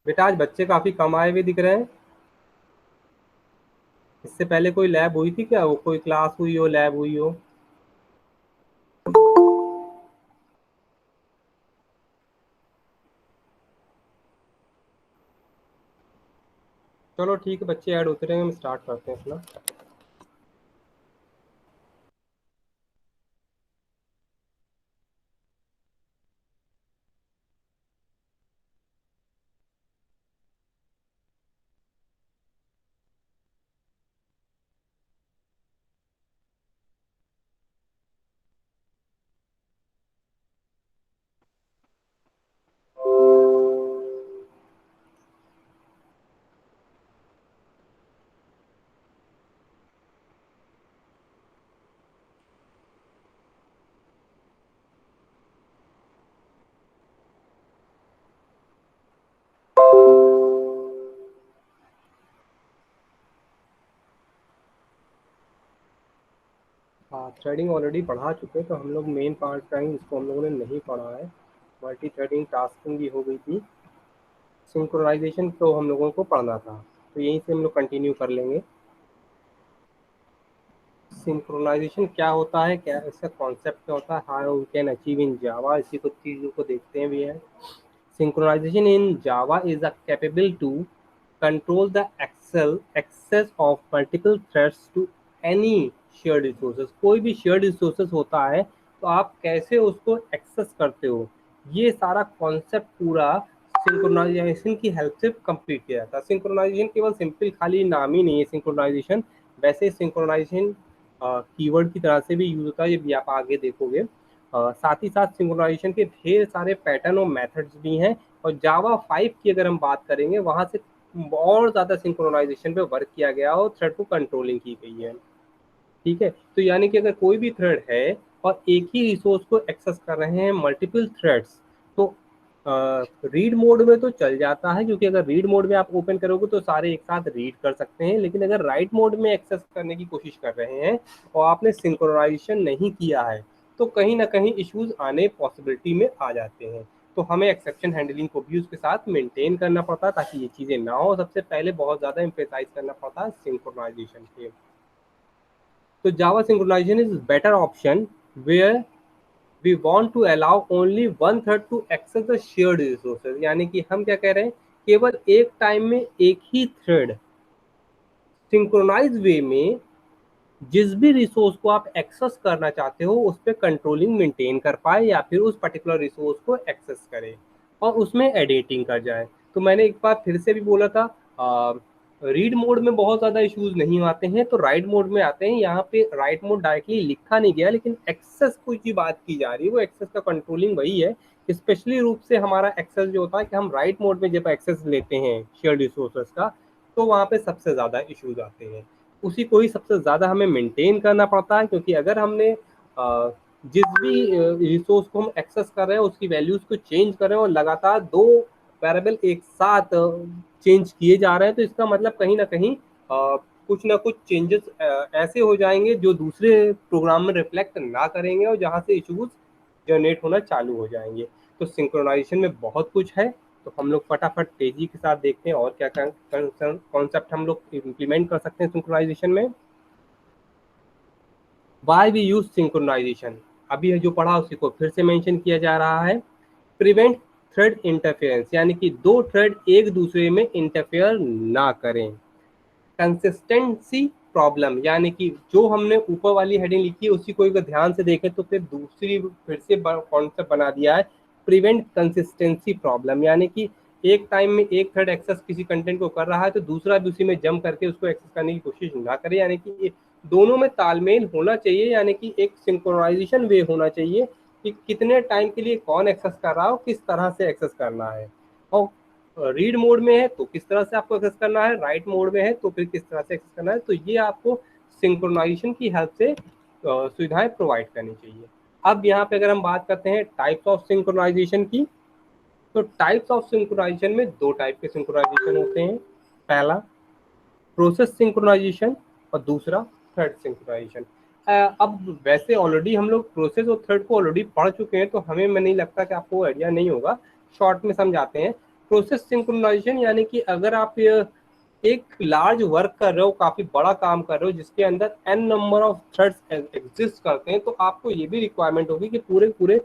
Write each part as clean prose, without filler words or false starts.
बेटा आज बच्चे काफी कम आए हुए दिख रहे हैं। इससे पहले कोई लैब हुई थी क्या, वो कोई क्लास हुई हो, लैब हुई हो? चलो ठीक है, बच्चे ऐड होते रहेंगे, हम स्टार्ट करते हैं अपना। हाँ, थ्रेडिंग ऑलरेडी पढ़ा चुके हैं, तो हम लोग मेन पार्ट का ही इसको हम लोगों ने नहीं पढ़ा है। मल्टी थ्रेडिंग टास्किंग भी हो गई थी, सिंक्रोनाइजेशन तो हम लोगों को पढ़ना था, तो यहीं से हम लोग कंटिन्यू कर लेंगे। सिंक्रोनाइजेशन क्या होता है, क्या इसका कॉन्सेप्ट क्या होता है, how we can achieve in Java, इसी कुछ चीज़ों को देखते हैं भी है। Synchronization in Java is a capable to control the access of multiple threads to any shared resources। कोई भी shared resources होता है तो आप कैसे उसको एक्सेस करते हो, ये सारा कॉन्सेप्ट पूरा सिंक्रोनाइजेशन की हेल्प से कंप्लीट किया जाता है। सिंक्रोनाइजेशन केवल सिंपल खाली नाम ही नहीं है सिंक्रोनाइजेशन, वैसे सिंक्रोनाइजेशन कीवर्ड की तरह से भी यूज होता है, ये भी आप आगे देखोगे। साथ ही साथ सिंक्रोनाइजेशन के ढेर सारे पैटर्न और मेथड्स भी हैं, और जावा 5 की अगर हम बात करेंगे वहाँ से और ज़्यादा सिंक्रोनाइजेशन पे वर्क किया गया और थ्रेड को कंट्रोलिंग की गई है। ठीक है, तो यानी कि अगर कोई भी थ्रेड है और एक ही रिसोर्स को एक्सेस कर रहे हैं मल्टीपल थ्रेड्स, तो रीड मोड में तो चल जाता है, क्योंकि अगर रीड मोड में आप ओपन करोगे तो सारे एक साथ रीड कर सकते हैं। लेकिन अगर राइट मोड में एक्सेस करने की कोशिश कर रहे हैं और आपने सिंक्रोनाइजेशन नहीं किया है, तो कहीं ना कहीं इश्यूज आने पॉसिबिलिटी में आ जाते हैं। तो हमें एक्सेप्शन हैंडलिंग को भी उसके साथ मेंटेन करना पड़ता है ताकि ये चीज़ें ना हो। सबसे पहले बहुत ज़्यादा एम्फेसाइज करना पड़ता है सिंक्रोनाइजेशन के। तो Java synchronization is better option where we want to allow only one thread to access the shared resources। यानी कि हम क्या कह रहे हैं, केवल एक टाइम में एक ही थ्रेड सिंक्रोनाइज वे में जिस भी रिसोर्स को आप एक्सेस करना चाहते हो उस पर कंट्रोलिंग मेंटेन कर पाए, या फिर उस पर्टिकुलर रिसोर्स को एक्सेस करे और उसमें एडिटिंग कर जाए। तो मैंने एक बार फिर से भी बोला था, रीड मोड में बहुत ज़्यादा इश्यूज नहीं आते हैं, तो राइट मोड में आते हैं। यहाँ पे राइट मोड डायरेक्टली लिखा नहीं गया, लेकिन एक्सेस की जो बात की जा रही है वो एक्सेस का कंट्रोलिंग वही है। स्पेशली रूप से हमारा एक्सेस जो होता है कि हम राइट मोड में जब एक्सेस लेते हैं शेयर रिसोर्सेज का, तो वहाँ पे सबसे ज़्यादा इश्यूज आते हैं। उसी को ही सबसे ज़्यादा हमें मेंटेन करना पड़ता है, क्योंकि अगर हमने जिस भी रिसोर्स को हम एक्सेस कर रहे हैं उसकी वैल्यूज को चेंज कर रहे हैं और लगातार दो वेरिएबल एक साथ चेंज किए जा रहे हैं, तो इसका मतलब कहीं ना कहीं कुछ ना कुछ चेंजेस ऐसे हो जाएंगे जो दूसरे प्रोग्राम में रिफ्लेक्ट ना करेंगे और जहाँ से इश्यूज जनरेट होना चालू हो जाएंगे। तो सिंक्रोनाइजेशन में बहुत कुछ है, तो हम लोग फटाफट तेजी के साथ देखते हैं और क्या कॉन्सेप्ट हम लोग इम्प्लीमेंट कर सकते हैं सिंक्रोनाइजेशन में। वाई वी यूज सिंक्रोनाइजेशन, अभी जो पढ़ा उसी को फिर से मेंशन किया जा रहा है। प्रिवेंट थ्रेड इंटरफेरेंस, यानी कि दो थ्रेड एक दूसरे में इंटरफेयर ना करें। कंसिस्टेंसी प्रॉब्लम, यानी कि जो हमने ऊपर वाली हेडिंग लिखी है उसी को अगर ध्यान से देखें तो फिर दूसरी फिर से कॉन्सेप्ट बना दिया है, प्रिवेंट कंसिस्टेंसी प्रॉब्लम। यानी कि एक टाइम में एक थ्रेड एक्सेस किसी कंटेंट को कर रहा है तो दूसरा भी उसी में जम करके उसको एक्सेस करने की कोशिश ना करे। यानी कि दोनों में तालमेल होना चाहिए, यानी कि एक सिंक्रोनाइजेशन वे होना चाहिए कि कितने टाइम के लिए कौन एक्सेस कर रहा हो, किस तरह से एक्सेस करना है। और रीड मोड में है तो किस तरह से आपको एक्सेस करना है, राइट मोड में है तो फिर किस तरह से एक्सेस करना है। तो ये आपको सिंक्रोनाइजेशन की हेल्प से सुविधाएं प्रोवाइड करनी चाहिए। अब यहाँ पे अगर हम बात करते हैं टाइप्स ऑफ सिंक्रोनाइजेशन की, तो टाइप्स ऑफ सिंक्रोनाइजेशन में दो टाइप के सिंक्रोनाइजेशन होते हैं। पहला प्रोसेस सिंक्रोनाइजेशन और दूसरा थ्रेड सिंक्रोनाइजेशन। अब वैसे ऑलरेडी हम लोग प्रोसेस और थ्रेड को ऑलरेडी पढ़ चुके हैं, तो हमें मैं नहीं लगता कि आपको आइडिया नहीं होगा। शॉर्ट में समझाते हैं। प्रोसेस सिंक्रोनाइजेशन यानी कि अगर आप एक लार्ज वर्क कर रहे हो, काफी बड़ा काम कर रहे हो जिसके अंदर N number of threads exist करते हैं, तो आपको ये भी रिक्वायरमेंट होगी कि पूरे पूरे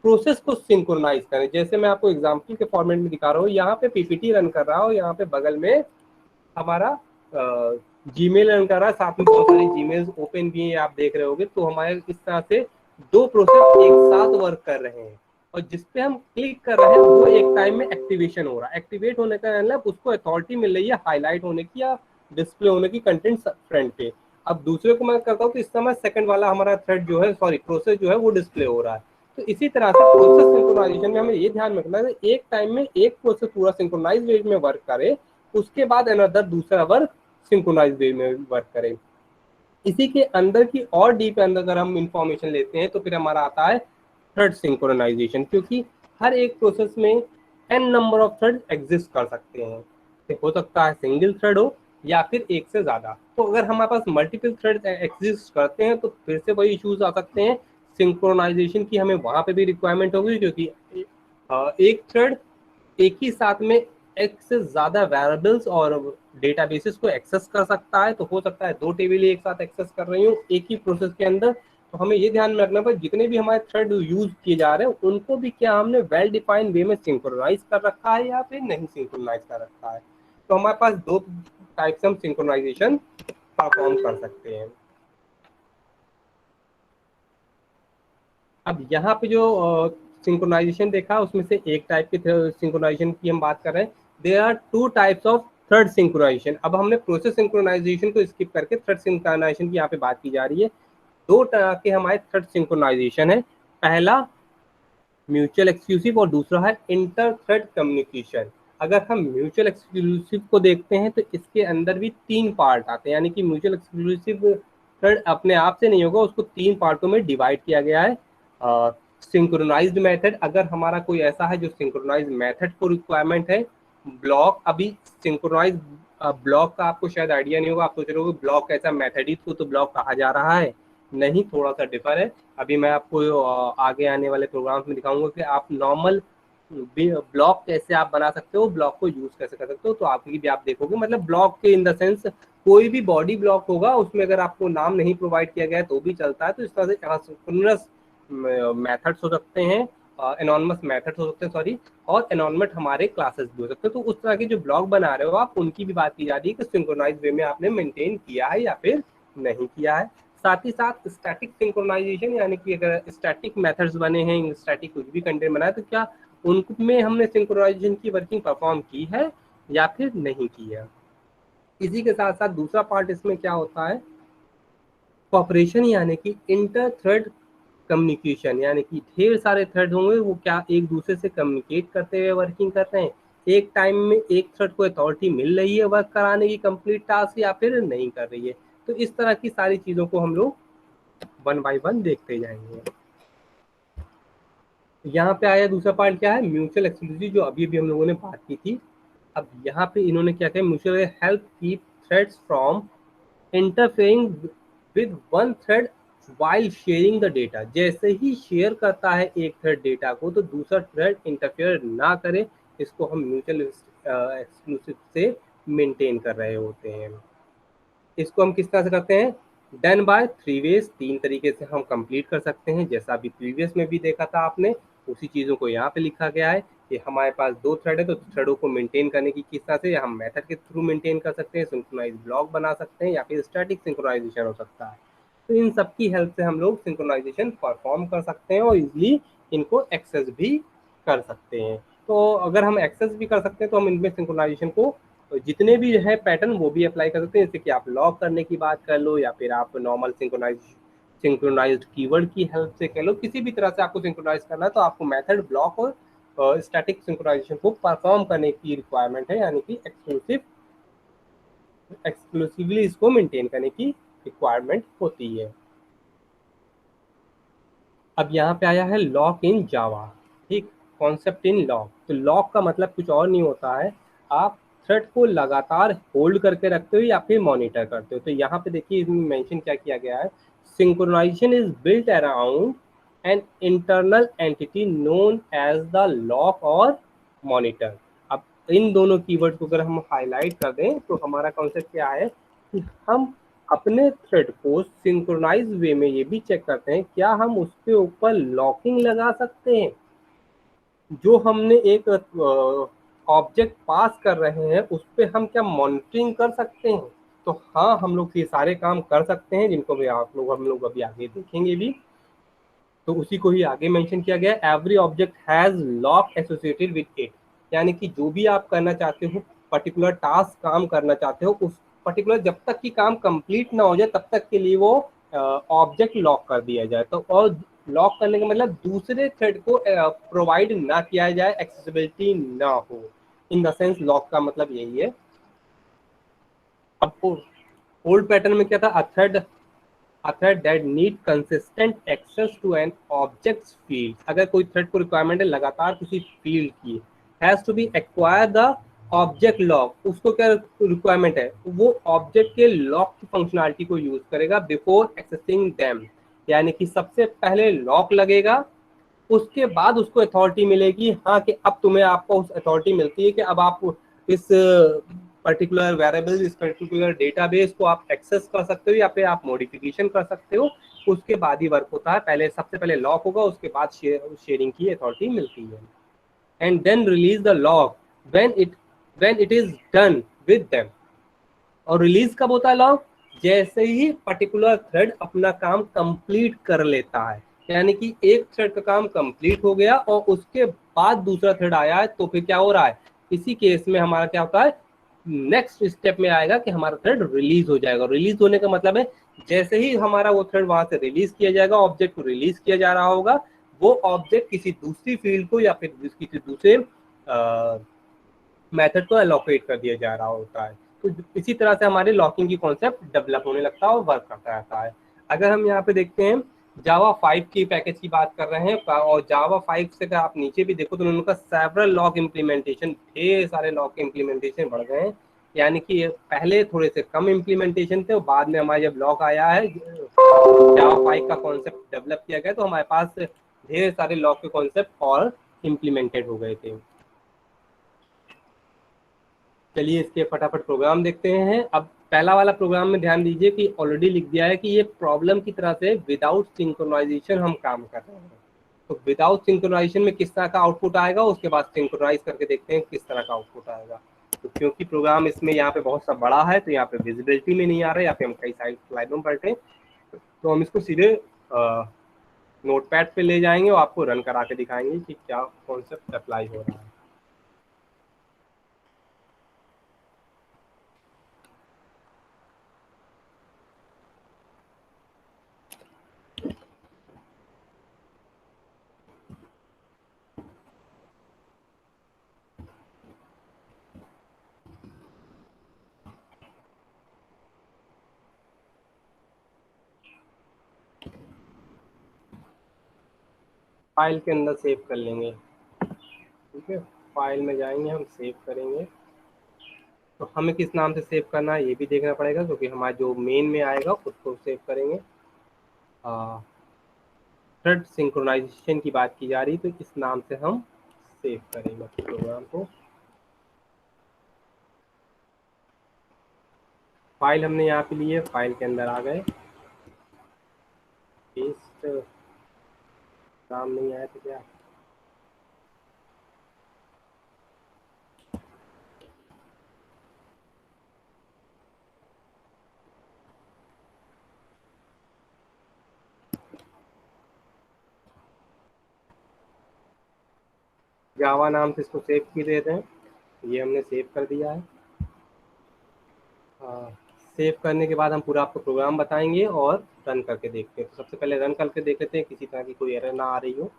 प्रोसेस को सिंक्रोनाइज करें। जैसे मैं आपको एग्जांपल के फॉर्मेट में दिखा रहा हूँ, यहाँ पे पीपीटी रन कर रहा हूँ, यहाँ पे बगल में हमारा जीमेल रन कर रहा है, साथ में बहुत सारी जीमेल्स ओपन भी हैं, आप देख रहे होगे। तो हमारे इस तरह से दो प्रोसेस एक साथ वर्क कर रहे हैं और जिसपे हम क्लिक कर रहे हैं वो एक टाइम में एक्टिवेशन हो रहा है। एक्टिवेट होने का मतलब उसको अथॉरिटी मिल रही है हाईलाइट होने की या डिस्प्ले होने की कंटेंट फ्रंट पे। अब दूसरे को मैं करता हूँ तो इस समय सेकंड वाला हमारा थ्रेड जो है, सॉरी प्रोसेस जो है वो डिस्प्ले हो रहा है। तो इसी तरह से प्रोसेस सिंक्रोनाइजेशन में हमें ये ध्यान रखना है एक टाइम में एक प्रोसेस पूरा सिंक्रोनाइज वे में वर्क करे, उसके बाद अनदर दूसरा वर्क सिंक्रोनाइज वे में वर्क करे। इसी के अंदर की और डीप अंदर अगर हम इंफॉर्मेशन लेते हैं तो फिर हमारा आता है थ्रेड सिंक्रोनाइजेशन, क्योंकि हर एक प्रोसेस में N number of thread exist कर सकते हैं। हो सकता है सिंगल थ्रेड हो, या फिर एक से ज़्यादा। तो अगर हमारे पास मल्टीपल थ्रेड एग्जिस्ट करते हैं तो फिर से वही इश्यूज आ सकते हैं, सिंक्रोनाइजेशन की हमें वहाँ पे भी रिक्वायरमेंट होगी, क्योंकि एक थ्रेड एक ही साथ में एक से ज़्यादा वेरिएबल्स और डेटाबेसेस को एक्सेस कर सकता है। तो हो सकता है दो टेबल एक साथ एक्सेस कर रही हूँ एक ही प्रोसेस के अंदर। तो हमें ये ध्यान में रखना पड़ेगा जितने भी हमारे थ्रेड यूज किए जा रहे हैं उनको भी क्या हमने वेल डिफाइंड वे में सिंक्रोनाइज कर रखा है या फिर नहीं सिंक्रोनाइज कर रखा है। तो हमारे पास दो टाइप से हम सिंक्रोनाइजेशन परफॉर्म कर सकते हैं। अब यहाँ पे जो सिंक्रोनाइजेशन देखा उसमें से एक टाइप के सिंक्रोनाइजेशन की हम बात कर रहे हैं। There are two types of third synchronization. अब हमने प्रोसेस सिंक्रोनाइजेशन को स्किप करके थर्ड सिंक्रोनाइजेशन की यहाँ पे बात की जा रही है। दो तरह के हमारे थर्ड सिंक्रोनाइजेशन है, पहला म्यूचुअल एक्सक्लूसिव और दूसरा है इंटर थ्रेड कम्युनिकेशन। अगर हम म्यूचुअल एक्सक्लूसिव को देखते हैं तो इसके अंदर भी तीन पार्ट आते हैं, यानी कि म्यूचुअल एक्सक्लूसिव थ्रेड अपने आप से नहीं होगा, उसको तीन पार्टों में डिवाइड किया गया है। सिंक्रोनाइज्ड मेथड, अगर हमारा कोई ऐसा है जो सिंक्रोनाइज मेथड को रिक्वायरमेंट है। ब्लॉक, अभी सिंक्रोनाइज ब्लॉक का आपको शायद आइडिया नहीं होगा, आप सोच रहे हो ब्लॉक ऐसा मेथड ही तो ब्लॉक कहा जा रहा है। नहीं, थोड़ा सा डिफर है। अभी मैं आपको आगे आने वाले प्रोग्राम्स में दिखाऊंगा कि आप नॉर्मल ब्लॉक कैसे आप बना सकते हो, ब्लॉक को यूज कैसे कर सकते हो। तो आपकी भी आप देखोगे, मतलब ब्लॉक के इन द सेंस कोई भी बॉडी ब्लॉक होगा उसमें अगर आपको नाम नहीं प्रोवाइड किया गया है तो भी चलता है। तो इस तरह से सिंक्रोनस मेथड्स हो सकते हैं, एनॉनमस मेथड्स हो सकते हैं, सॉरी, और एनॉनमेंट हमारे क्लासेस भी हो सकते हैं। तो उस तरह के जो ब्लॉक बना रहे हो आप, उनकी भी बात की जा रही है कि सिंक्रोनाइज वे में आपने मेंटेन किया है या फिर नहीं किया है। साथ ही साथ स्टैटिक सिंक्रोनाइजेशन, यानी कि अगर स्टैटिक मेथड्स बने हैं, स्टैटिक कुछ भी कंटेंट बना है, तो क्या उनमें हमने सिंक्रोनाइजेशन की वर्किंग परफॉर्म की है या फिर नहीं की है। इसी के साथ साथ दूसरा पार्ट इसमें क्या होता है, कॉपरेशन, यानी कि इंटर थ्रेड कम्युनिकेशन, यानी कि ढेर सारे थ्रेड होंगे वो क्या एक दूसरे से कम्युनिकेट करते हुए वर्किंग कर रहे हैं। एक टाइम में एक थ्रेड को अथॉरिटी मिल रही है वर्क कराने की कंप्लीट टास्क या फिर नहीं कर रही है। तो इस तरह की सारी चीज़ों को हम लोग वन बाय वन देखते जाएंगे। यहाँ पे आया दूसरा पॉइंट, क्या है, म्यूचुअल एक्सक्लूसिव, जो अभी अभी हम लोगों ने बात की थी। अब यहाँ पे इन्होंने क्या किया, mutual help keep threads from interfering with one thread while sharing the data. जैसे ही शेयर करता है एक थ्रेड डेटा को तो दूसरा थ्रेड इंटरफेयर ना करे, इसको हम म्यूचुअल एक्सक्लूसिव से मेंटेन कर रहे होते हैं। इसको हम किस तरह से करते हैं, डन बाय थ्री वेज, तीन तरीके से हम कंप्लीट कर सकते हैं। जैसा अभी प्रीवियस में भी देखा था आपने, उसी चीज़ों को यहाँ पे लिखा गया है कि हमारे पास दो थ्रेड है तो थ्रेडों को मेंटेन करने की किस तरह से हम मेथड के थ्रू मेंटेन कर सकते हैं, सिंक्रोनाइज ब्लॉक बना सकते हैं या फिर स्टैटिक सिंक्रोनाइजेशन हो सकता है। तो इन सब की हेल्प से हम लोग सिंक्रोनाइजेशन परफॉर्म कर सकते हैं और इजिली इनको एक्सेस भी कर सकते हैं। तो अगर हम एक्सेस भी कर सकते हैं तो हम इनमें सिंक्रोनाइजेशन को जितने भी है पैटर्न वो भी अप्लाई कर सकते हैं, जैसे कि आप लॉक करने की बात कर लो या फिर आप नॉर्मल सिंक्रोनाइज्ड कीवर्ड की हेल्प से कह लो, किसी भी तरह से आपको सिंक्रोनाइज करना है तो आपको मेथड, ब्लॉक और स्टैटिक सिंक्रोनाइजेशन को परफॉर्म करने की रिक्वायरमेंट है, यानी कि एक्सक्लूसिवली इसको मेंटेन करने की रिक्वायरमेंट होती है। अब यहाँ पे आया है लॉक इन जावा, ठीक, कॉन्सेप्ट इन लॉक। तो लॉक का मतलब कुछ और नहीं होता है, आप थ्रेड को लगातार होल्ड करके रखते हो या फिर मॉनिटर करते हो। तो यहाँ पे देखिए इसमें मेंशन क्या किया गया है, synchronization is built around an internal entity known as the lock और मॉनिटर। अब इन दोनों कीवर्ड को अगर हम हाईलाइट कर दें तो हमारा कॉन्सेप्ट क्या है कि हम अपने थ्रेड को सिंक्रोनाइज वे में ये भी चेक करते हैं क्या हम उसके ऊपर लॉकिंग लगा सकते हैं। जो हमने एक ऑब्जेक्ट पास कर रहे हैं उस पर हम क्या मॉनिटरिंग कर सकते हैं। तो हाँ, हम लोग ये सारे काम कर सकते हैं जिनको भी हम लोग अभी आगे देखेंगे भी। तो उसी को ही आगे मेंशन किया गया है, every object has lock associated with it, यानी कि जो भी आप करना चाहते हो, पर्टिकुलर टास्क काम करना चाहते हो, उस पर्टिकुलर जब तक कि काम कंप्लीट ना हो जाए तब तक के लिए वो ऑब्जेक्ट लॉक कर दिया जाए। तो और लॉक करने का मतलब दूसरे थ्रेड को प्रोवाइड ना किया जाए, एक्सेसिबिलिटी ना हो, इन द सेंस लॉक का मतलब यही है। अब ओल्ड पैटर्न में क्या था, a thread that need consistent access to an object's field, अगर कोई थ्रेड को रिक्वायरमेंट है लगातार किसी फील्ड की, has to be acquire the object lock, उसको क्या रिक्वायरमेंट है, वो ऑब्जेक्ट के लॉक की फंक्शनलिटी को यूज करेगा बिफोर एक्सेसिंग देम, यानी कि सबसे पहले लॉक लगेगा, उसके बाद उसको अथॉरिटी मिलेगी, हाँ कि अब तुम्हें आपको उस अथॉरिटी मिलती है कि अब आप इस पर्टिकुलर वेरिएबल, इस पर्टिकुलर डेटाबेस को आप एक्सेस कर सकते हो या फिर आप मॉडिफिकेशन कर सकते हो, उसके बाद ही वर्क होता है। पहले सबसे पहले लॉक होगा, उसके बाद शेयरिंग की अथॉरिटी मिलती है। And then release the lock when it is done with them. और रिलीज कब होता है लॉक? जैसे ही पर्टिकुलर थ्रेड अपना काम कंप्लीट कर लेता है, यानी कि एक थ्रेड का काम कंप्लीट हो गया और उसके बाद दूसरा थ्रेड आया है, तो फिर क्या हो रहा है, इसी केस में हमारा क्या होता है, नेक्स्ट स्टेप में आएगा कि हमारा थ्रेड रिलीज हो जाएगा। रिलीज होने का मतलब है जैसे ही हमारा वो थ्रेड वहां से रिलीज किया जाएगा, ऑब्जेक्ट को रिलीज किया जा रहा होगा, वो ऑब्जेक्ट किसी दूसरी फील्ड को या फिर किसी दूसरे मेथड को एलोकेट कर दिया जा रहा होता है। तो इसी तरह से हमारे लॉकिंग की कॉन्सेप्ट डेवलप होने लगता है और वर्क करता रहता है। अगर हम यहाँ पे देखते हैं जावा 5 की पैकेज की बात कर रहे हैं, और जावा 5 से अगर आप नीचे भी देखो तो उनका सेवरल लॉक इम्प्लीमेंटेशन, ढेर सारे लॉक इम्प्लीमेंटेशन बढ़ गए हैं, यानी कि पहले थोड़े से कम इम्प्लीमेंटेशन थे और बाद में हमारे जब लॉक आया है, जावा 5 का कॉन्सेप्ट डेवलप किया गया, तो हमारे पास ढेर सारे लॉक के कॉन्सेप्ट और इम्प्लीमेंटेड हो गए थे। चलिए इसके फटाफट प्रोग्राम देखते हैं। अब पहला वाला प्रोग्राम में ध्यान दीजिए कि ऑलरेडी लिख दिया है कि ये प्रॉब्लम की तरह से विदाउट सिंक्रोनाइजेशन हम काम कर रहे हैं। तो विदाउट सिंक्रोनाइजेशन में किस तरह का आउटपुट आएगा, उसके बाद सिंक्रोनाइज करके देखते हैं किस तरह का आउटपुट आएगा। तो क्योंकि प्रोग्राम इसमें यहाँ पे बहुत सा बड़ा है, तो यहाँ पे विजिबिलिटी में नहीं आ रहा है, या फिर हम कई सारी स्लाइडों में पढ़ते हैं, तो हम इसको सीधे नोटपैड पे ले जाएंगे और आपको रन करा के दिखाएंगे कि क्या कॉन्सेप्ट अप्लाई हो रहा है। फाइल के अंदर सेव कर लेंगे, ठीक है। फाइल में जाएंगे, हम सेव करेंगे, तो हमें किस नाम से सेव करना है ये भी देखना पड़ेगा, क्योंकि हमारा जो मेन में आएगा उसको सेव करेंगे। थ्रेड सिंक्रोनाइजेशन की बात की जा रही, तो इस नाम से हम सेव करेंगे प्रोग्राम को। फाइल हमने यहाँ पे ली है, फाइल के अंदर आ गए, पेस्ट नाम नहीं आया तो क्या, जावा नाम से इसको सेव कर देते हैं। ये हमने सेव कर दिया है। सेव करने के बाद हम पूरा आपको प्रोग्राम बताएंगे और रन करके देखते हैं। तो सबसे पहले रन करके देख लेते हैं किसी तरह की कोई एरर ना आ रही हो।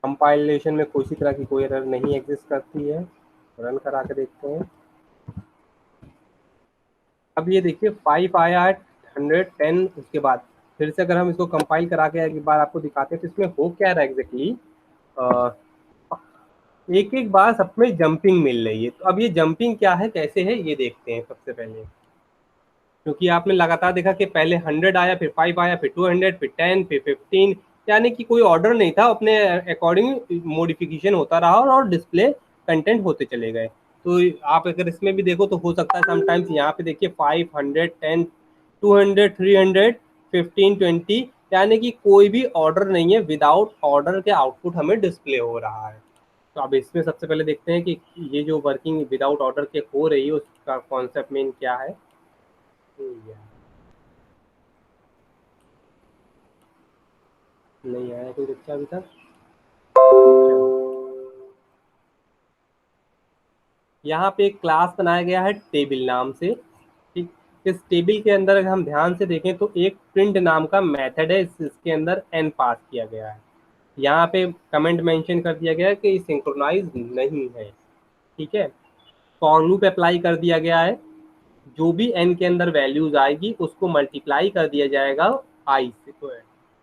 कंपाइलेशन में किसी तरह की कोई एरर नहीं एग्जिस्ट करती है। रन करा के देखते हैं। अब ये देखिए 5 आया है, 110 उसके बाद फिर से अगर हम इसको कंपाइल करा के एक बार आपको दिखाते हैं तो इसमें हो क्या रहा है एग्जैक्टली, एक एक बार सब में जंपिंग मिल रही है। तो अब ये जंपिंग क्या है, कैसे है, ये देखते हैं सबसे पहले। क्योंकि आपने लगातार देखा कि पहले 100 आया, फिर 5 आया, फिर 200, फिर 10, फिर 15, यानी कि कोई ऑर्डर नहीं था, अपने अकॉर्डिंग मॉडिफिकेशन होता रहा और डिस्प्ले कंटेंट होते चले गए। तो आप अगर इसमें भी देखो तो हो सकता है समटाइम्स यहाँ पे देखिए 500, 10, 200, 300, 15, 20, यानी कि कोई भी ऑर्डर नहीं है, विदाउट ऑर्डर के आउटपुट हमें डिस्प्ले हो रहा है। तो अब इसमें सबसे पहले देखते हैं कि ये जो वर्किंग विदाउट ऑर्डर के हो रही है उसका कॉन्सेप्ट मेन क्या है। नहीं आया कोई बच्चा अभी तक। यहाँ पे एक क्लास बनाया गया है टेबल नाम से, ठीक। इस टेबल के अंदर अगर हम ध्यान से देखें तो एक प्रिंट नाम का मेथड है, इसके अंदर एन पास किया गया है। यहाँ पे कमेंट मेंशन कर दिया गया है कि सिंक्रोनाइज नहीं है, ठीक है। फॉर लूप अप्लाई कर दिया गया है, जो भी n के अंदर वैल्यूज आएगी उसको मल्टीप्लाई कर दिया जाएगा i से। तो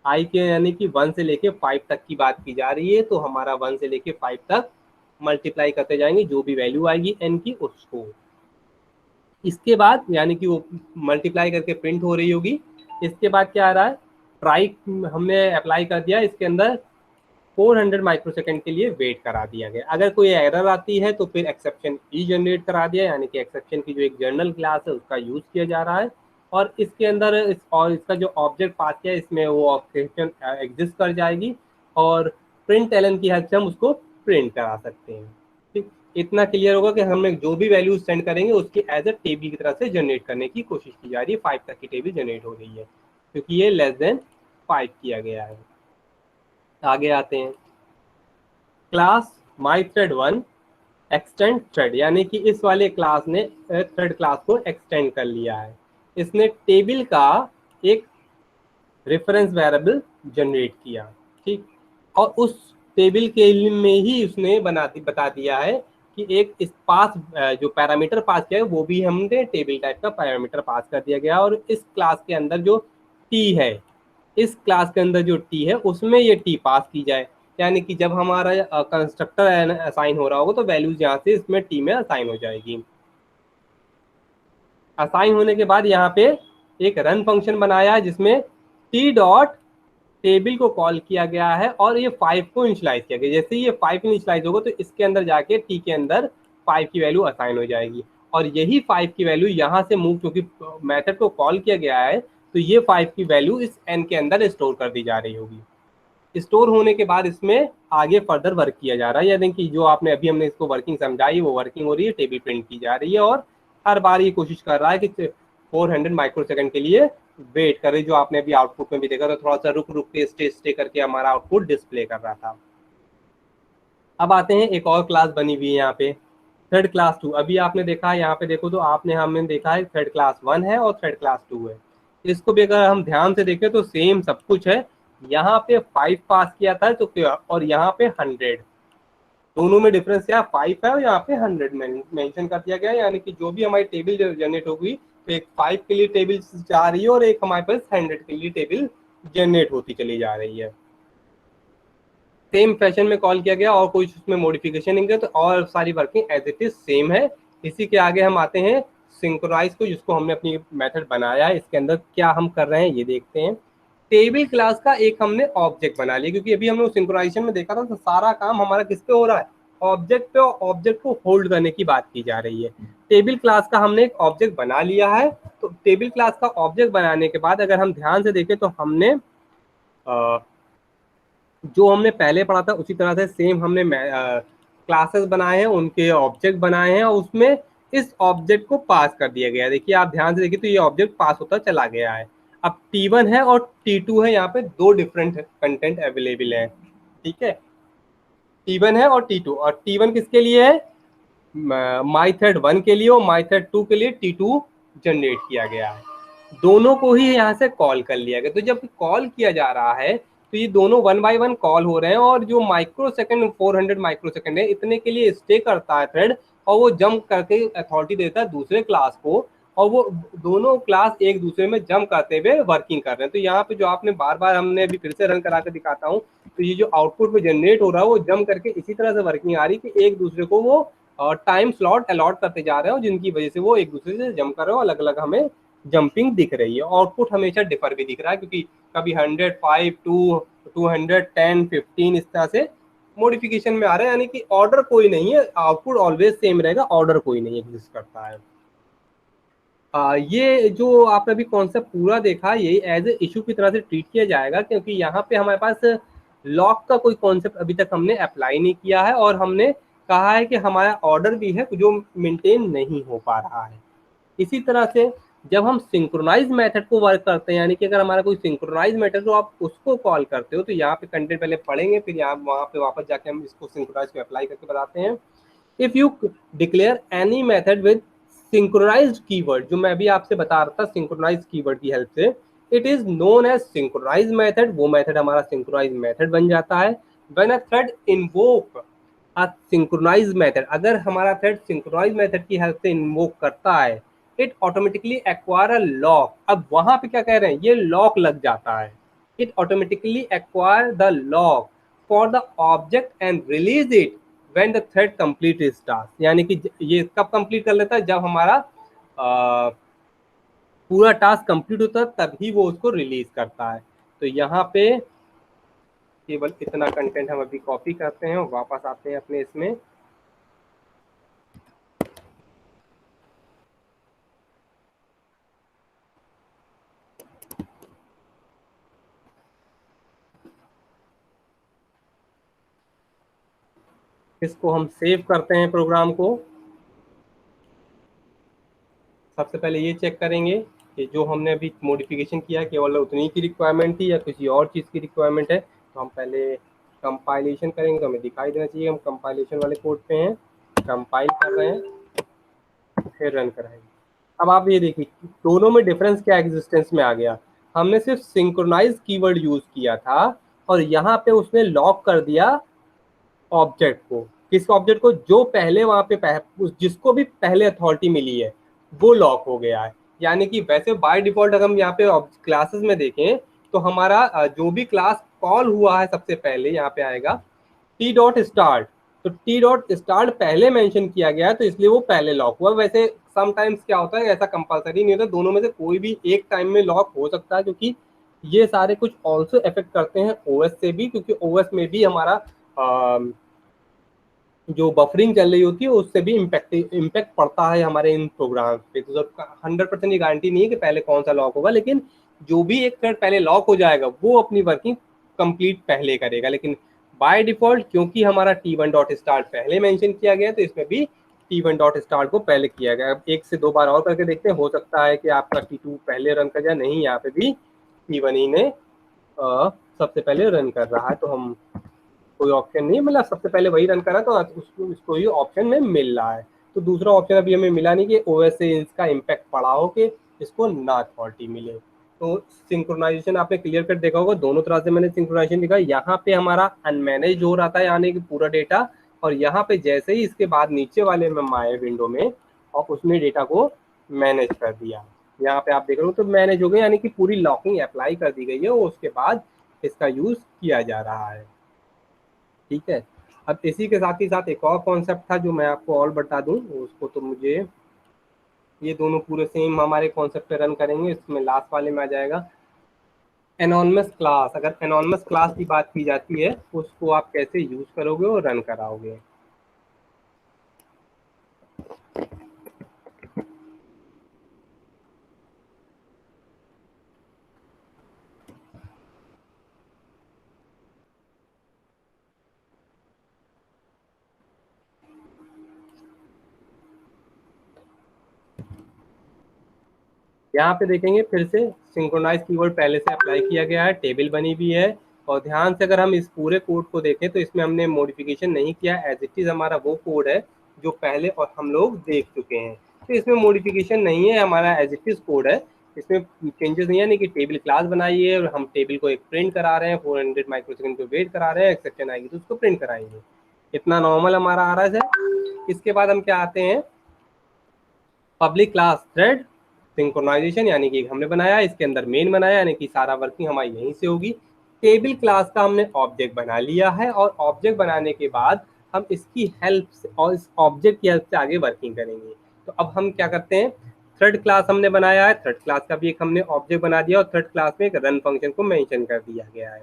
i के यानी कि 1 से लेके 5 तक की बात की जा रही है, तो हमारा 1 से लेके 5 तक मल्टीप्लाई करते जाएंगे जो भी वैल्यू आएगी n की उसको। इसके बाद यानी कि वो मल्टीप्लाई करके प्रिंट हो रही होगी। इसके बाद क्या आ रहा है, ट्राई हमने अप्लाई कर दिया, इसके अंदर 400 माइक्रोसेकंड के लिए वेट करा दिया गया। अगर कोई एरर आती है तो फिर एक्सेप्शन की जनरेट करा दिया, यानी कि एक्सेप्शन की जो एक जर्नल क्लास है उसका यूज किया जा रहा है, और इसके अंदर और इसका जो ऑब्जेक्ट पास किया है इसमें वो एक्सेप्शन एग्जिस्ट कर जाएगी, और प्रिंट एलन की हेल्प से हम उसको प्रिंट करा सकते हैं। ठीक, इतना क्लियर होगा कि हमें जो भी वैल्यूज सेंड करेंगे उसकी एज अ टेबल की तरह से जनरेट करने की कोशिश की जा रही है। 5 तक की टेबल जनरेट हो रही है क्योंकि ये लेस देन 5 किया गया है। आगे आते हैं, class my thread 1 extend thread, यानी कि इस वाले क्लास ने थ्रेड क्लास को एक्सटेंड कर लिया है। इसने टेबल का एक रेफरेंस वेरिएबल जनरेट किया, ठीक, और उस टेबल के में ही उसने बता दिया है कि एक इस पास जो पैरामीटर पास किया है वो भी हमने टेबल टाइप का पैरामीटर पास कर दिया गया, और इस क्लास के अंदर जो टी है, इस क्लास के अंदर जो टी है उसमें ये टी पास की जाए, यानी कि जब हमारा कंस्ट्रक्टर असाइन हो रहा होगा तो वैल्यूज यहाँ से इसमें टी में असाइन हो जाएगी। असाइन होने के बाद यहाँ पे एक रन फंक्शन बनाया है जिसमें टी डॉट टेबल को कॉल किया गया है, और ये 5 को इनिशियलाइज किया गया। जैसे ये 5 इनिशियलाइज होगा तो इसके अंदर जाके टी के अंदर 5 की वैल्यू असाइन हो जाएगी, और यही 5 की वैल्यू यहाँ से मूव, क्योंकि मेथड को कॉल किया गया है तो ये 5 की वैल्यू इस एन के अंदर स्टोर कर दी जा रही होगी। स्टोर होने के बाद इसमें आगे फर्दर वर्क किया जा रहा है, यानी कि जो आपने अभी हमने इसको वर्किंग समझाई वो वर्किंग हो रही है, टेबल प्रिंट की जा रही है, और हर बार ये कोशिश कर रहा है कि 400 माइक्रोसेकंड के लिए वेट करे। जो आपने अभी आउटपुट में भी देखा तो थोड़ा सा रुक रुक के स्टे करके हमारा आउटपुट डिस्प्ले कर रहा था। अब आते हैं, एक और क्लास बनी हुई है यहाँ पे, थ्रेड क्लास 2। अभी आपने देखा है यहाँ पे देखो तो आपने हमने देखा है थ्रेड क्लास 1 है और थ्रेड क्लास 2 है। इसको भी अगर हम ध्यान से देखें तो सेम सब कुछ है। यहाँ पे 5 पास किया था तो और यहाँ पे 100, दोनों में डिफरेंस क्या, 5 है और यहाँ पे 100 मेंशन कर दिया गया है, यानी कि जो भी हमारी टेबल जनरेट होगी तो एक 5 के लिए टेबल जा रही है और एक हमारे पास 100 के लिए टेबल जनरेट होती चली जा रही है। सेम फैशन में कॉल किया गया और कोई उसमें मॉडिफिकेशन नहीं किया, तो और सारी working as it is same है। इसी के आगे हम आते हैं सिंक्रोनाइज को, जिसको हमने अपनी मेथड बनाया है। इसके अंदर क्या हम कर रहे हैं ये देखते हैं। टेबल क्लास का एक हमने ऑब्जेक्ट बना लिया, क्योंकि अभी हमने सिंक्रोनाइजेशन में देखा था तो सारा काम हमारा किस पे हो रहा है, ऑब्जेक्ट पे, और ऑब्जेक्ट को होल्ड करने की बात की जा रही है। टेबल क्लास का हमने एक ऑब्जेक्ट बना लिया है। तो टेबल क्लास का ऑब्जेक्ट बनाने के बाद अगर हम ध्यान से देखें तो हमने जो हमने पहले पढ़ा था उसी तरह से सेम हमने क्लासेस बनाए हैं, उनके ऑब्जेक्ट बनाए हैं, और उसमें इस ऑब्जेक्ट को पास कर दिया गया है। देखिए आप ध्यान से देखिए तो ये ऑब्जेक्ट पास होता चला गया है। अब T1 है और T2 है, यहाँ पे दो डिफरेंट कंटेंट अवेलेबल है, ठीक है। T1 है और T2, और T1 किसके लिए है, माई थ्रेड 1 के लिए, और माई थ्रेड 2 के लिए T2 जनरेट किया गया है। दोनों को ही यहाँ से कॉल कर लिया गया। तो जब कॉल किया जा रहा है तो ये दोनों 1 बाय 1 कॉल हो रहे हैं, और जो माइक्रोसेकंड 400 माइक्रोसेकंड है इतने के लिए स्टे करता है थ्रेड, और वो जंप करके अथॉरिटी देता है दूसरे क्लास को, और वो दोनों क्लास एक दूसरे में जंप करते हुए वर्किंग कर रहे हैं। तो यहाँ पे जो आपने बार बार हमने अभी फिर से रन करा कर दिखाता हूँ, तो ये जो आउटपुट में जनरेट हो रहा है वो जंप करके इसी तरह से वर्किंग आ रही है कि एक दूसरे को वो टाइम स्लॉट अलॉट करते जा रहे हो, जिनकी वजह से वो एक दूसरे से जंप कर रहे हो, अलग अलग हमें जंपिंग दिख रही है। आउटपुट हमेशा डिफर भी दिख रहा है, क्योंकि कभी 100, 5, 2, 200, 10, 15 इस तरह से मॉडिफिकेशन में आ रहा है, यानी कि ऑर्डर कोई नहीं है, आउटपुट ऑलवेज सेम रहेगा, ऑर्डर कोई नहीं एग्जिस्ट करता है। ये जो आपने अभी कॉन्सेप्ट पूरा देखा ये एज ए इशू की तरह से ट्रीट किया जाएगा, क्योंकि यहाँ पे हमारे पास लॉक का कोई कॉन्सेप्ट अभी तक हमने अप्लाई नहीं किया है, और हमने कहा है कि हमारा ऑर्डर भी है जो मेंटेन नहीं हो पा रहा है। इसी तरह से जब हम सिंक्रोनाइज मेथड को वर्क करते हैं, यानी कि अगर हमारा कोई सिंक्रोनाइज मेथड तो आप उसको कॉल करते हो, तो यहाँ पे कंटेंट पहले पढ़ेंगे, फिर यहाँ वहाँ पे वापस जाके हम इसको सिंक्रोनाइज को अप्लाई करके बताते हैं। If you declare any method with synchronized keyword, जो मैं अभी आपसे बता रहा था सिंक्रोनाइज कीवर्ड की हेल्प से, it is known as synchronize method, वो मेथड हमारा सिंक्रोनाइज मेथड बन जाता है। When a thread invoke a synchronize method, अगर हमारा थ्रेड सिंक्रोनाइज मेथड की हेल्प से इन्वोक करता है it automatically acquire a lock. अब वहां पे क्या कह रहे हैं, ये लॉक लग जाता है। It automatically acquire the lock for the object and release it when the thread complete it's task. यानी कि ये कब कंप्लीट कर लेता है, जब हमारा पूरा टास्क कंप्लीट होता है तभी वो उसको रिलीज करता है। तो यहाँ पे केवल इतना कंटेंट हम अभी कॉपी करते हैं और वापस आते हैं अपने इसमें। इसको हम सेव करते हैं प्रोग्राम को। सबसे पहले ये चेक करेंगे कि जो हमने अभी मॉडिफिकेशन किया केवल उतनी की रिक्वायरमेंट थी या किसी और चीज़ की रिक्वायरमेंट है। तो हम पहले कंपाइलेशन करेंगे, तो हमें दिखाई देना चाहिए हम कंपाइलेशन वाले कोड पे हैं, कंपाइल कर रहे हैं, फिर रन कराएंगे। अब आप ये देखिए दोनों में डिफरेंस क्या एग्जिस्टेंस में आ गया। हमने सिर्फ सिंक्रोनाइज कीवर्ड यूज किया था और यहाँ पे उसने लॉक कर दिया ऑब्जेक्ट को। किस ऑब्जेक्ट को, जो पहले वहां पे जिसको भी पहले अथॉरिटी मिली है वो लॉक हो गया है। यानी कि वैसे बाय डिफॉल्ट अगर हम यहाँ पे क्लासेस में देखें तो हमारा जो भी क्लास कॉल हुआ है सबसे पहले यहाँ पे आएगा टी डॉट स्टार्ट। तो टी डॉट स्टार्ट पहले मेंशन किया गया है तो इसलिए वो पहले लॉक हुआ। वैसे समटाइम्स क्या होता है, ऐसा कंपलसरी नहीं होता, दोनों में से कोई भी एक टाइम में लॉक हो सकता है, क्योंकि ये सारे कुछ ऑल्सो इफेक्ट करते हैं ओएस से भी, क्योंकि ओएस में भी हमारा जो बफरिंग चल रही होती है उससे भी इम्पैक्ट पड़ता है हमारे इन प्रोग्राम्स पे। तो जब 100% ये गारंटी नहीं है कि पहले कौन सा लॉक होगा, लेकिन जो भी एक थ्रेड पहले लॉक हो जाएगा वो अपनी वर्किंग कंप्लीट पहले करेगा। लेकिन बाय डिफॉल्ट क्योंकि हमारा T1 डॉट स्टार्ट पहले मेंशन किया गया तो इसमें भी T1 डॉट स्टार्ट को पहले किया गया। अब एक से दो बार और करके देखते हैं, हो सकता है कि आपका T2 पहले रन कर जाए। नहीं, यहाँ पे भी T1 ही ने सबसे पहले रन कर रहा है, तो हम कोई ऑप्शन नहीं है, मतलब सबसे पहले वही रन करा तो उसको ही ऑप्शन में मिल रहा है। तो दूसरा ऑप्शन अभी हमें मिला नहीं कि ओएस से इसका इम्पैक्ट पड़ा हो कि इसको ना अथॉरिटी मिले। तो सिंक्रोनाइजेशन आपने क्लियर कट देखा होगा, दोनों तरह से मैंने सिंक्रोनाइजेशन दिखा। यहाँ पे हमारा अनमैनेज हो रहा था यानी कि पूरा डेटा, और यहाँ पे जैसे ही इसके बाद नीचे वाले में माए विंडो में और उसने डेटा को मैनेज कर दिया। यहाँ पे आप देख रहे हो तो मैनेज हो गया, यानी कि पूरी लॉकिंग अप्लाई कर दी गई है और उसके बाद इसका यूज किया जा रहा है। ठीक है। अब इसी के साथ ही साथ एक और कॉन्सेप्ट था जो मैं आपको और बता दूं, उसको तो मुझे ये दोनों पूरे सेम हमारे कॉन्सेप्ट पे रन करेंगे। इसमें लास्ट वाले में आ जाएगा एनोनमस क्लास। अगर एनोनमस क्लास की बात की जाती है उसको आप कैसे यूज करोगे और रन कराओगे। यहाँ पे देखेंगे फिर से सिंक्रोनाइज कीवर्ड पहले से अप्लाई किया गया है, टेबल बनी हुई है। और ध्यान से अगर हम इस पूरे कोड को देखें तो इसमें हमने मॉडिफिकेशन नहीं किया, एज इट इज हमारा वो कोड है जो पहले और हम लोग देख चुके हैं। तो इसमें मॉडिफिकेशन नहीं है, हमारा एज इट इज कोड है, इसमें चेंजेस नहीं है। नहीं कि टेबल क्लास बनाई है और हम टेबल को एक प्रिंट करा रहे हैं, 400 माइक्रोसेकंड को वेट करा रहे हैं, एक्सेप्शन आएगी तो उसको प्रिंट कराएंगे। इतना नॉर्मल हमारा आ रहा है। इसके बाद हम क्या आते हैं, पब्लिक क्लास थ्रेड सिंक्रोनाइजेशन, यानी कि हमने बनाया इसके अंदर मेन बनाया, यानी कि सारा वर्किंग हमारी यहीं से होगी। टेबल क्लास का हमने ऑब्जेक्ट बना लिया है और ऑब्जेक्ट बनाने के बाद हम इसकी हेल्प से और इस ऑब्जेक्ट की हेल्प से आगे वर्किंग करेंगे। तो अब हम क्या करते हैं, थ्रेड क्लास हमने बनाया है, थ्रेड क्लास का भी एक हमने ऑब्जेक्ट बना दिया और थ्रेड क्लास में एक रन फंक्शन को मेंशन कर दिया गया है।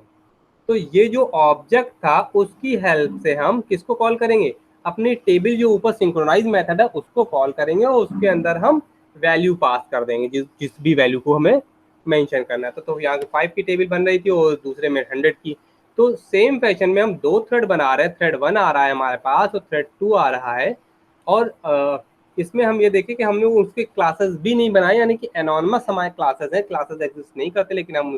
तो ये जो ऑब्जेक्ट था उसकी हेल्प से हम किसको कॉल करेंगे, अपनी टेबल जो ऊपर सिंक्रोनाइज मेथड है उसको कॉल करेंगे और उसके अंदर हम वैल्यू पास कर देंगे जिस भी वैल्यू को हमें मेंशन करना है। तो यहाँ 5 की टेबल बन रही थी और दूसरे में 100 की। तो सेम फैशन में हम दो थ्रेड बना रहे हैं, थ्रेड 1 आ रहा है हमारे पास और थ्रेड 2 आ रहा है। और इसमें हम ये देखें कि हमने उसके क्लासेस भी नहीं बनाए, यानी कि एनोनमस हमारे क्लासेस हैं, क्लासेस एग्जिस्ट नहीं करते, लेकिन हम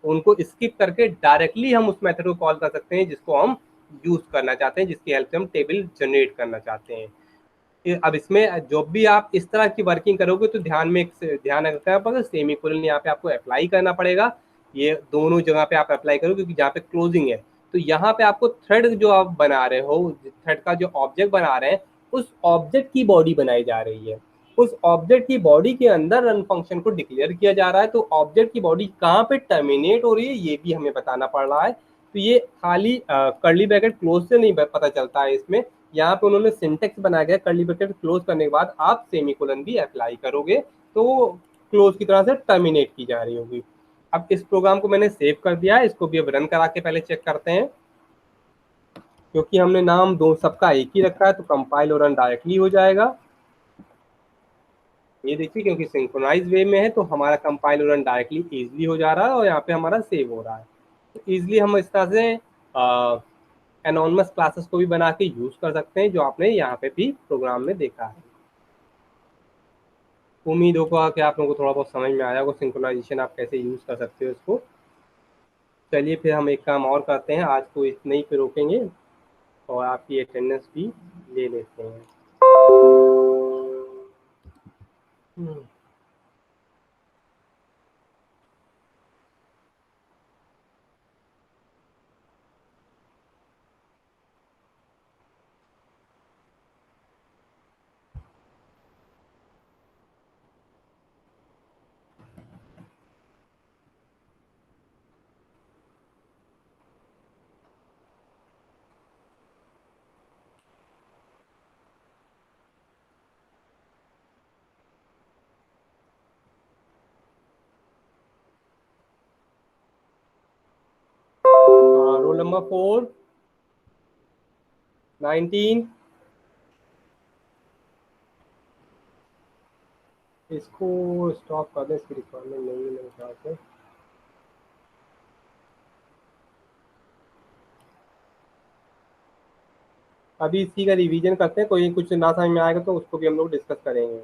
उनको स्किप करके डायरेक्टली हम उस मेथड को कॉल कर सकते हैं जिसको हम यूज करना चाहते हैं, जिसकी हेल्प से हम टेबल जनरेट करना चाहते हैं। अब इसमें जब भी आप इस तरह की वर्किंग करोगे तो ध्यान रखना पड़ेगा, सेमीकोलन यहाँ पे आपको अप्लाई करना पड़ेगा। ये दोनों जगह पे आप अप्लाई करो, क्योंकि जहाँ पे क्लोजिंग है तो यहाँ पे आपको थ्रेड जो आप बना रहे हो, थ्रेड का जो ऑब्जेक्ट बना रहे हैं उस ऑब्जेक्ट की बॉडी बनाई जा रही है। उस ऑब्जेक्ट की बॉडी के अंदर रन फंक्शन को डिक्लेयर किया जा रहा है। तो ऑब्जेक्ट की बॉडी कहाँ पे टर्मिनेट हो रही है ये भी हमें बताना पड़ रहा है। तो ये खाली कर्ली ब्रैकेट क्लोज से नहीं पता चलता है इसमें, यहाँ पे उन्होंने सिंटेक्स बनाया गया, कर्ली ब्रैकेट क्लोज करने के बाद आप सेमीकोलन भी अप्लाई करोगे तो क्लोज की तरह से टर्मिनेट की जा रही होगी। अब इस प्रोग्राम को मैंने सेव कर दिया है, इसको भी अब रन करा के पहले चेक करते हैं। क्योंकि हमने नाम दो सबका एक ही रखा है तो कंपाइल और रन डायरेक्टली हो जाएगा। ये देखिए क्योंकि सिंक्रोनाइज वे में है तो हमारा कंपाइल और रन डायरेक्टली इजीली हो जा रहा है और यहाँ पे हमारा सेव हो रहा है। तो इजीली हम इस तरह से एनोनमस क्लासेस को भी बना के यूज कर सकते हैं, जो आपने यहाँ पे भी प्रोग्राम में देखा है। उम्मीद होगा कि आप लोगों को थोड़ा बहुत समझ में आया होगा सिंक्रोनाइजेशन आप कैसे यूज कर सकते हो इसको। चलिए फिर हम एक काम और करते हैं, आज को इतना ही पे रोकेंगे और आपकी अटेंडेंस भी ले लेते हैं। Roll number 4 19। इसको स्टॉप कर दें, इसकी रिक्वायरमेंट नहीं है मेरे ख्याल से। अभी इसी का रिवीजन करते हैं, कोई कुछ ना समझ में आएगा तो उसको भी हम लोग डिस्कस करेंगे।